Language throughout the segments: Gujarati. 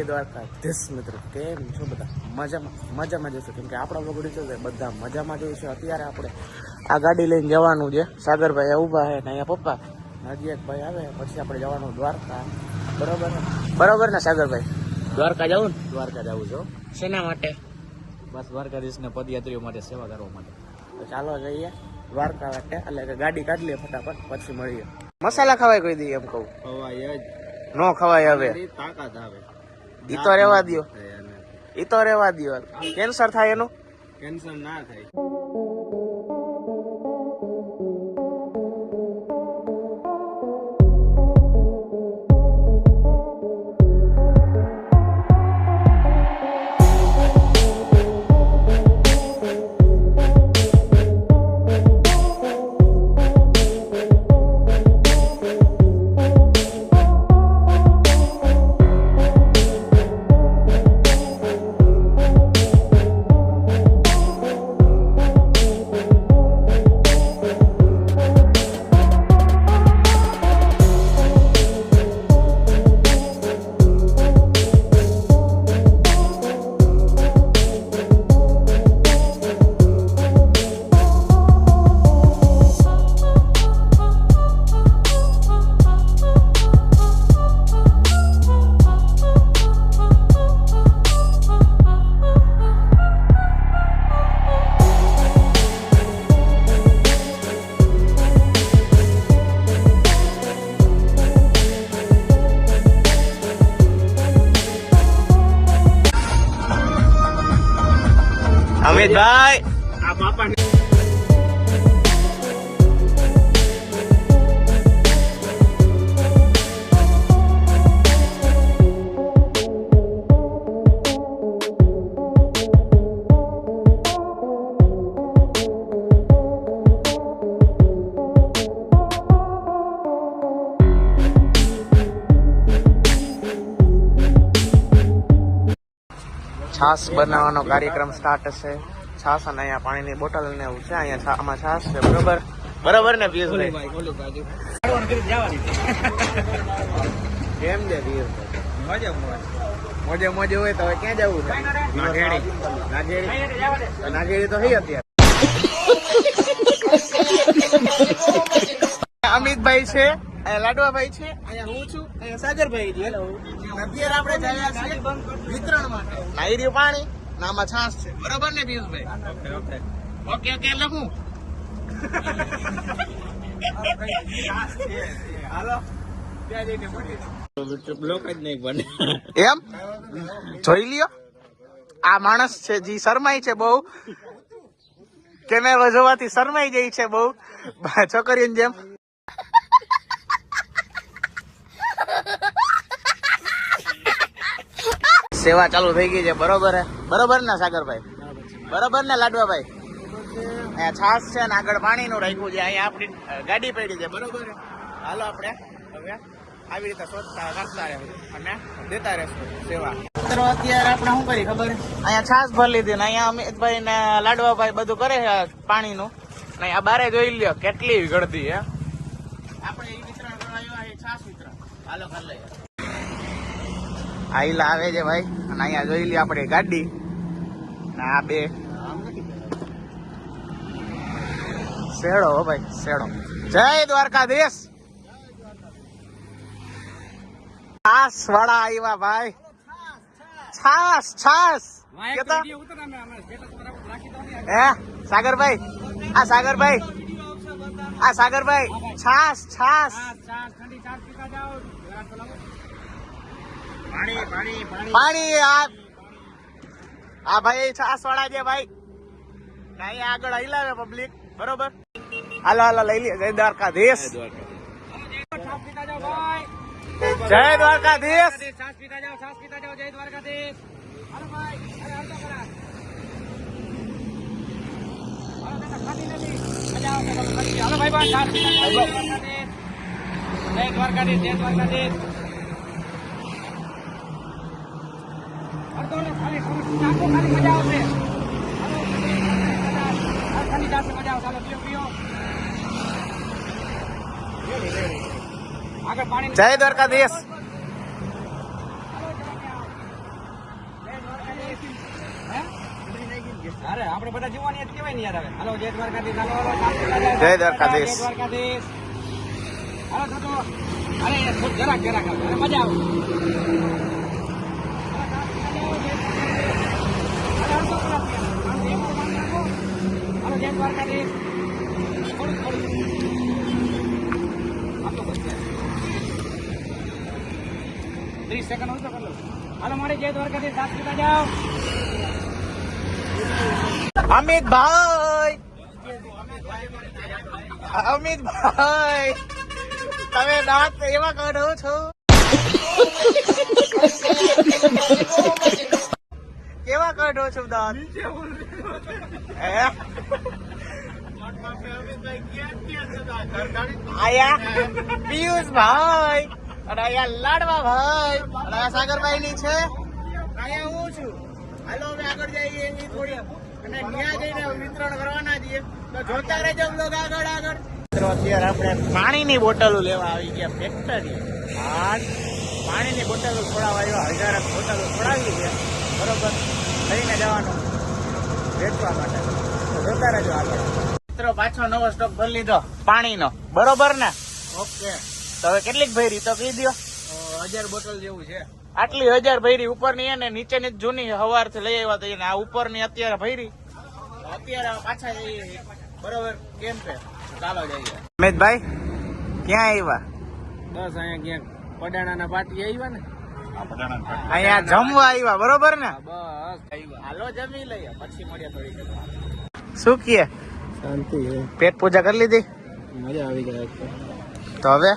દ્વારકાધીશ મિત્રો, કેમ છો બધા? મજામાં જશો, કેમ કે આપણા વગડી છે બધા મજામાં જ છે. અત્યારે આપણે આ ગાડી લઈને જવાનું છે. સાગરભાઈ ઊભા છે ને અહીંયા પપ્પા હજી એક ભાઈ આવે પછી આપણે જવાનું દ્વારકા. બરોબર ને સાગરભાઈ? દ્વારકા જવું ને? દ્વારકા જવું છો. શેના માટે? બસ દ્વારકાધીશને પદયાત્રીઓ માટે સેવા કરવા માટે. તો ચાલો જઈએ દ્વારકા માટે. એટલે કે ગાડી કાઢી લઈએ ફટાફટ, પછી મળીએ. મસાલા ખવાય કોઈ દી એમ કહું? ખવાય જ નો ખવાય. હવે તાકાત આવે. ઈ તો રહેવા દો, ઈ તો રહેવા દો. કેન્સર થાય એનું? કેન્સર ના થાય. અમિતભાઈ આ પાપા છાસ બનાવવાનો કાર્યક્રમ સ્ટાર્ટ હશે. છાસ અને અહીંયા પાણીની બોટલ ને એવું છે. અહીંયા આમાં છાસ છે. બરોબર ને પિયુષભાઈ? કેમ છે પિયુષભાઈ? મોજે હોય તો હવે ક્યાં જવું છે? નાગેડી તો થઈ અત્યારે. અમિતભાઈ છે, અહીંયા લાડવાભાઈ છે, અહીંયા હું છું, અહીંયા સાગરભાઈ છે. અત્યારે આપણે જઈએ છીએ વિતરણ માટે. નાઈ રહ્યું પાણી, નામાં છાસ છે. બરોબર ને પિયુષભાઈ? ઓકે એટલે હું હાલો ત્યાં જઈને એમ જોઈ લ્યો. આ માણસ છે જી શરમાય છે બહુ, કેમેરો જોવાથી શરમાઈ જાય છે બહુ છોકરીઓની જેમ. સેવા ચાલુ થઈ ગઈ છે. બરોબર ને સાગરભાઈ? બરોબર ને લાડવાભાઈ? અહીંયા છાસ છે ને આગળ પાણીનું રાખ્યું છે. અહીંયા આપણી ગાડી પડી છે. બરોબર? હાલો આપણે હવે આવી રીતે શોધતા કરતા રહેવું અને દેતા રહેશું સેવા. અત્યારે આપણે શું કરી ખબર? અહીંયા છાસ ભરી લીધી ને અહીંયા અમિતભાઈ ને લાડવાભાઈ બધું કરે છે પાણીનું. ને આ બારે જોઈ લ્યો કેટલી ગળદી હે. આપણે એ વિતરણ કરવા આવ્યા છાસ વિતરણ. હાલો કરી લઈએ. આઈલા આવે છે ભાઈ અને અહીંયા જોઈ લે આપણે ગાડી ને આ બે શેડો. હો ભાઈ શેડો. જય દ્વારકાધીશ. છાસ વાળા આવ્યા ભાઈ. છાસ હે સાગરભાઈ? આ સાગરભાઈ છાસ પાણી. આ ભાઈ છાસ વાળા છે ભાઈ. અહીંયા આગળ હલાવે પબ્લિક. બરોબર? હાલો લઈ લે. જય દ્વારકાધીશ. જય દ્વારકાધીશ. છાસ પીતા જાઓ. જય દ્વારકાધીશ. હાલો ભાઈ. હાલો ભાઈ છાસ પીતા જાઓ. જય દ્વારકાધીશ. જય દ્વારકાધીશ. અરે આપણે બધા જીવવાની કેવાય ને યાર હવે. હાલો જય દ્વારકાધીશ. હાલો હાલો જય જય દ્વારકાધીશ. જય દ્વારકાધીશ. હાલો થતો. અરે જરાક જરાક હાલો. અરે મજા આવે. હાલો જય દ્વારકાધીશ. થોડું થોડું. આપો બસ 30 સેકન્ડ હોય તો કરી લો. હાલો મારી જય દ્વારકાધીશ. સાત કરતા જાઓ. અમિતભાઈ, અમિતભાઈ, તમે દાંત એવા કાઢો છો, કેવા કાઢો છો દાંત? આયા પિયુષભાઈ અને અહીંયા લાડવા ભાઈ અને આ સાગરભાઈ ની છે. અહીંયા હું છું. હાલો હવે આગળ જઈએ એની થોડી અને ત્યાં જઈને વિતરણ કરવાના છીએ. તો જોતા રહેજો લોકો આગળ આગળ. મિત્રો અત્યારે આપણે પાણીની બોટલો લેવા આવી ગયા ફેક્ટરી. હા, પાણીની બોટલો છોડાવવા આવ્યા. 1000 બોટલો છોડાવી છે, બરોબર, લઈને જવાનું વેચવા માટે. તો જોતા રહેજો આગળ. મિત્રો પાછો નવો સ્ટોક ભરી લીધો પાણીનો, બરોબર ને? ઓકે. તો હવે કેટલીક ભરી તો કહી દો. 1000 બોટલ જેવું છે. આટલી 1000 ભરી. ઉપરની અને નીચેની જૂની હવારથી લઈ આવ્યા તો એને આ ઉપરની અત્યારે ભરી. અત્યારે પાછા જઈએ, બરોબર, કેમ છે? ચાલો જઈએ. અમિતભાઈ ક્યાં આવ્યા? બસ અહીંયા ક્યાંક પડાણાના પાટી આવ્યા ને. અહીંયા જમવા આવ્યા, બરોબર ને? બસ આવ્યા. હાલો જમી લઈએ, પછી મળીએ થોડી. શું કહે? શાંતિ છે. પેટ પૂજા કરી લીધી? મજા આવી ગઈ. તો હવે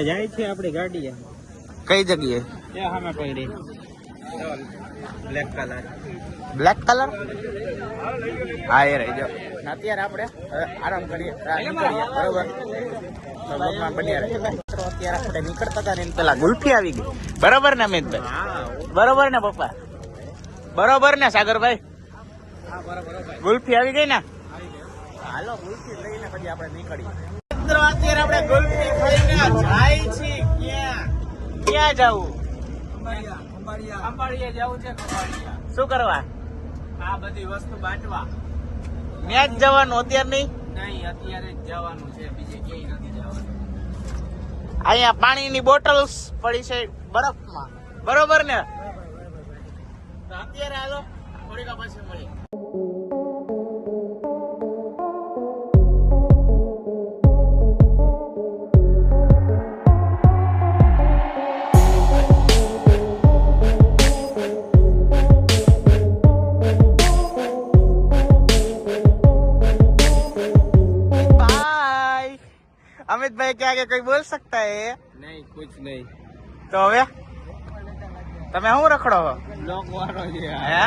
જાય છે આપણી ગાડી. કઈ જગ્યાએ? ત્યાં સામે પડી. Black colour. Black colour? હા, એ રહી જાઓ. અત્યારે આપણે આરામ કરીએ, નીકળીએ, બરોબર? તો ભગવાન બન્યા રહે. અત્યારે આપણે નીકળતા હતા ને એમ પેલા ગુલ્ફી આવી ગઈ, બરોબર ને અમિતભાઈ? બરોબર ને પપ્પા? બરોબર ને સાગરભાઈ? ગુલ્ફી આવી ગઈ ને? હાલો ગુલ્ફી લઈને પછી આપણે નીકળીએ. મિત્રો અત્યારે આપણે ગુલ્ફી ખાઈને જાય છીએ. ક્યાં જવું? ખંભાળિયા જવું છે. ખંભાળિયા શું કરવા? આ બધી વસ્તુ બાંટવા. ત્યાં જ જવાનું? અત્યારે નહીં? નહીં, અત્યારે જ જવાનું છે, બીજે ક્યાંય નથી જવાનું. અહીંયા પાણીની બોટલ્સ પડી છે બરફમાં, બરોબર ને? તો અત્યારે હાલો થોડીક પછી મળીએ. अमित भाई क्या आगे कोई बोल सकता है? નહીં, કુછ નહીં. તો હવે તમે શું રખડો છો? બ્લોગ વાળો છે, હે?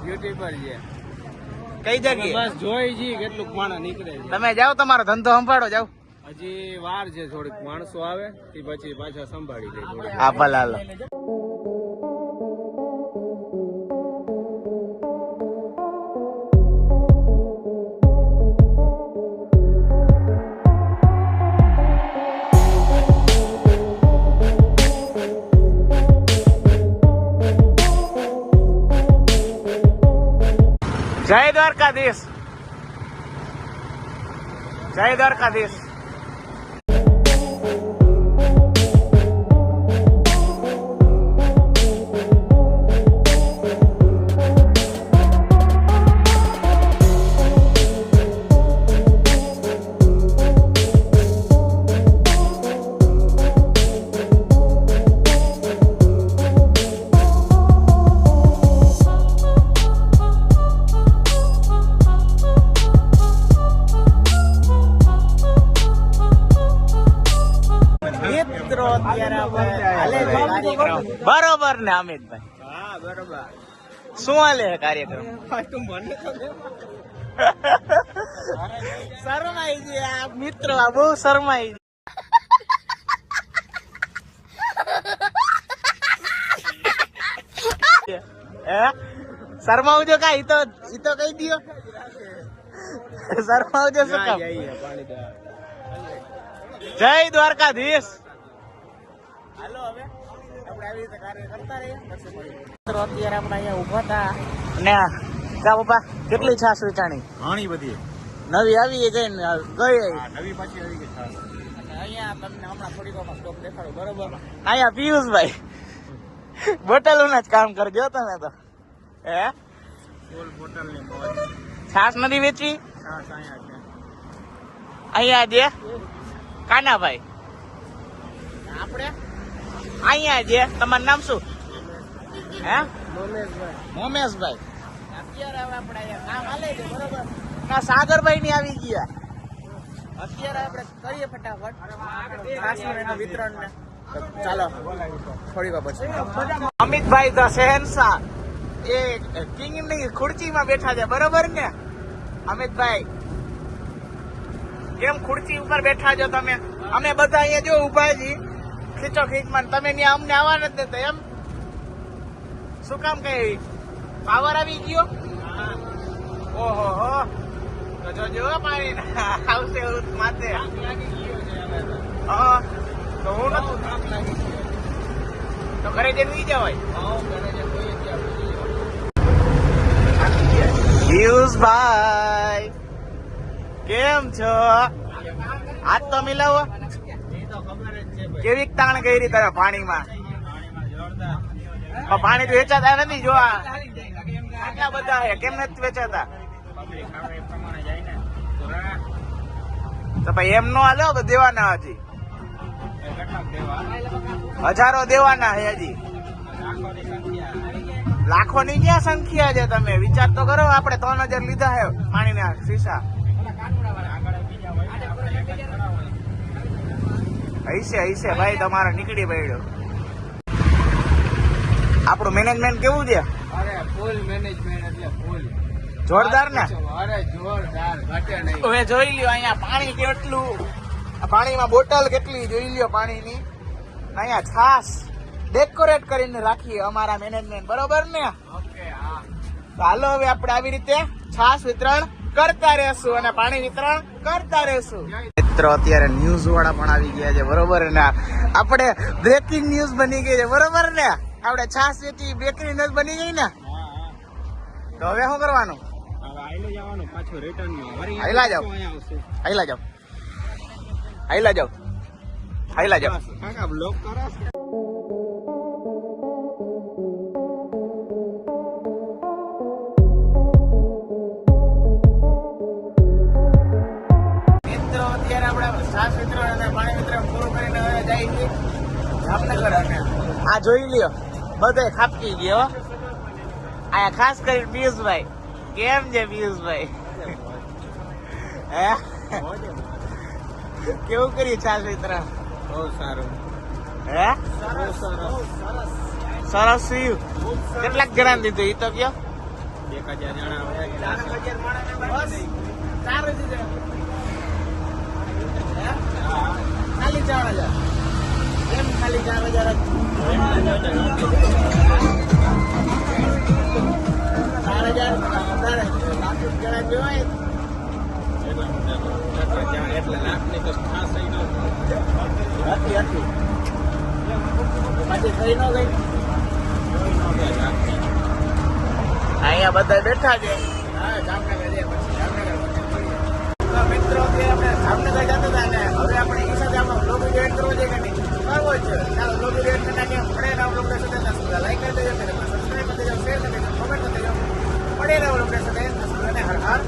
યુટ્યુબર છે. કઈ જગ્યાએ? બસ જોઈ જી કેટલું માણસ નીકળે છે. તમે જાઓ, તમારો ધંધો સંભાળો, જાઓ. હજી વાર છે, થોડીક માણસો આવે તે પછી પાછા સંભાળી લે થોડીક. હા ભલે, હાલો. જય દ્વારકાધીશ. જય દ્વારકાધીશ. મિત્રો અત્યારે આપણે હાલે છે કાર્યક્રમ, બરોબર ને અમિતભાઈ? હા બરોબર. શું હાલે છે કાર્યક્રમ? શરમાઈ ગયા મિત્રો, આ બહુ શરમાઈ ગયા. શરમાવજો કા? ઈ તો કહી દો. શરમાવજો શું કામ? જય દ્વારકાધીશ. હાલો હવે આપણે આવી રીતે કાર્ય કરતા રહીએ. અત્યારે આપણે અહીંયા ઉભા હતા અને કા પપ્પા કેટલી છાશ વેચાણી? ઘણી બધી નવી આવી ગઈ ને ગઈ. નવી પાછી આવી ગઈ છાશ. અહીંયા તમને હમણાં થોડીક વારમાં સ્ટોક દેખાડો બરોબર. અહીંયા પિયુષભાઈ બોટલોના જ કામ કરજો તમે તો. હે ફૂલ બોટલની મોજ. છાશ નથી વેચવી? છાશ અહીંયા છે. અહીંયા જે કાનાભાઈ આપણે અહીંયા જે તમારું નામ શું? હે મોમેશભાઈ. અત્યારે હવે આપણે અહીંયા કામ હાલે છે બરોબર. ના સાગરભાઈ ની આવી ગયા. અત્યારે આપણે કરીએ ફટાફટ છાશનું એનું વિતરણ ને. ચાલો થોડી વાર પછી. અમિતભાઈ ધ શહેનશાહ એ કિંગ ની ખુરચીમાં બેઠા છે બરોબર ને અમિતભાઈ? કેમ ખુરચી ઉપર બેઠા છો તમે? અમે બધા અહીંયા જો ઉભા છીએ ખીચો ખીચમાં, તમે ત્યાં અમને આવવા નથી દેતા એમ? શું કામ કઈ પાવર આવી ગયો? ઓહો હો, તો જોજો પાણી આવશે એવું માથે. હા તો હું નથી તો ઘરે જઈને ઈ જવાય. પિયુષભાઈ કેમ છો? હાથ તો મિલાવો. કેવી તાણ કરી તારા પાણીમાં? પાણી તો વેચાતા નથી જો આટલા બધા છે, કેમ નથી વેચાતા? તો ભાઈ એમ નો હાલો, દેવાના હજી હજારો દેવાના છે હજી. લાખો ની ક્યાં સંખ્યા છે? તમે વિચાર તો કરો. આપણે 3000 લીધા છે પાણીના શીશા. હૈસે ભાઈ તમારે નીકળી પડ્યો. આપણું મેનેજમેન્ટ કેવું છે? અરે ફૂલ મેનેજમેન્ટ એટલે ફૂલ જોરદાર ને? અરે જોરદાર, ઘટે નહીં. હવે જોઈ લ્યો અહીંયા પાણી કેટલું, પાણીમાં બોટલ કેટલી જોઈ લ્યો પાણીની. અહીંયા છાશ ડેકોરેટ કરીને રાખીએ અમારા મેનેજમેન્ટ બરોબર ને? ઓકે હા. તો હાલો હવે આપણે આવી રીતે છાશ વિતરણ કરતા રહેશું અને પાણી વિતરણ કરતા રહેશું. મિત્રો અત્યારે ન્યૂઝ વાળા પણ આવી ગયા છે બરોબર ને? આપણે બ્રેકિંગ ન્યૂઝ બની ગઈ છે બરોબર ને? આપણે છાશ વેચી બ્રેકિંગ ન્યૂઝ બની ગઈ ને? તો હવે શું કરવાનું? આઈલે જવાનું પાછું રિટર્ન માં. આઈલા જાવ. આઈલા જાવ. આઈલા જાવ. આઈલા જાવ. કાકા બ્લોક કરો. મિત્રો અત્યારે આપણે છાશ વિતરણ અને પાણી વિતરણ પૂરું કરીને હવે જઈએ છીએ જામનગર. અને આ જોઈ લ્યો બધે ખાપકી ગયો. આયા ખાસ કરી પિયુષભાઈ. કેમ છે પિયુષભાઈ? હે કેવું કર્યું છાશ વિતરણ? બહુ સારું. હે સરસ થયું. કેટલાક જણા દીધું એ તો કયો? 1000 જણા ખાલી 4000. કેમ ખાલી 4000? 4000 જણા જોવાય એટલે લાખની તો ખાસ થઈ ન હતી. પછી થઈ ન ગઈ. અહીંયા બધા બેઠા છે. હા જામનગર જઈએ પછી જામનગર મિત્રો આપણે જામનગર જતા હતા ને હવે આપણે ઈસાજામાં બ્લોગ જોઈન કરવો જોઈએ કે નહીં? કરવો જ છે. ચાલો બ્લોગ જોઈન કરી નાખીએ. પડેલા બ્લોગ સાથે લાઈક કરી દેજો, સબસ્ક્રાઈબ કરી દેજો, શેર કરી દેજો, કોમેન્ટ કરી દેજો. પડેલા બ્લોગ સાથે હર હર